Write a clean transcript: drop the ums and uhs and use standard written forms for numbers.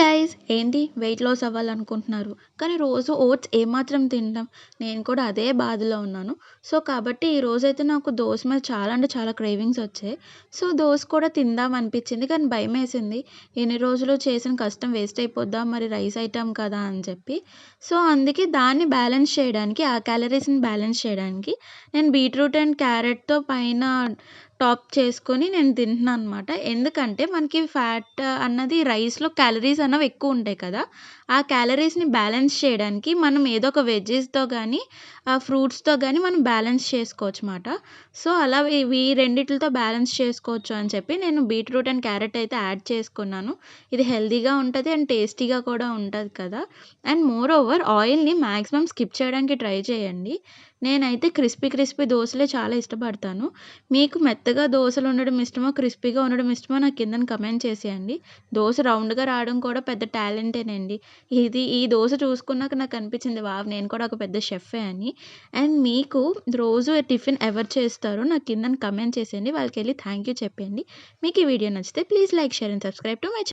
Guys ఏంటి weight loss అవ్వాలనుకుంటున్నారు కానీ రోజు ఓట్స్ ఏమాత్రం తింటాం. నేను కూడా అదే బాధలో ఉన్నాను. సో కాబట్టి ఈ రోజైతే నాకు దోశ మీద చాలా అంటే చాలా క్రేవింగ్స్ వచ్చాయి. సో దోశ కూడా తిందాం అనిపించింది కానీ భయం వేసింది. ఎన్ని రోజులు చేసిన కష్టం వేస్ట్ అయిపోద్దా మరి రైస్ ఐటమ్ కదా అని చెప్పి. సో అందుకే దాన్ని బ్యాలెన్స్ చేయడానికి ఆ క్యాలరీస్ని బ్యాలెన్స్ చేయడానికి నేను బీట్రూట్ అండ్ క్యారెట్తో పైన టాప్ చేసుకొని నేను తింటున్నాను అనమాట. ఎందుకంటే మనకి ఫ్యాట్ అన్నది రైస్‌లో క్యాలరీస్ అన్నవి ఎక్కువుంటాయి కదా! ఆ క్యాలరీస్‌ని బ్యాలెన్స్ చేయడానికి మనం ఏదో ఒక వెజ్జీస్‌తో గానీ, ఫ్రూట్స్‌తో గానీ మనం బ్యాలెన్స్ చేసుకోవచ్చు మాట. సో, అలా ఇవి రెండిట్లితో బ్యాలెన్స్ చేసుకోవచ్చు అని చెప్పి నేను బీట్రూట్ అండ్ క్యారెట్ అయితే యాడ్ చేసుకున్నాను. ఇది హెల్తీగా ఉంటది అండ్ టేస్టీగా కూడా ఉంటది కదా! అండ్ మోర్ ఓవర్ ఆయిల్‌ని మాక్సిమం స్కిప్ చేయడానికి ట్రై చేయండి. నేనైతే క్రిస్పీ దోసలే చాలా ఇష్టపడతాను. మీకు మెత్తగా దోసలు ఉండడం ఇష్టమా? క్రిస్పీగా ఉండడం ఇష్టమా? నాకు కిందన కమెంట్ చేసేయండి. దోస రౌండ్‌గా రావడం కూడా పెద్ద టాలెంటేనండి. ఈ దోస చూసుకున్నాక నాకనిపించింది వావ్! నేను కూడా ఒక పెద్ద షెఫే అని. అండ్ మీకు రోజు టిఫిన్ ఎవరు చేస్తారో నాకు కిందన కమెంట్ చేసేయండి. వాళ్ళకెళ్ళి థాంక్ యూ చెప్పేయండి. మీకు ఈ వీడియో నచ్చితే please like, share and subscribe to my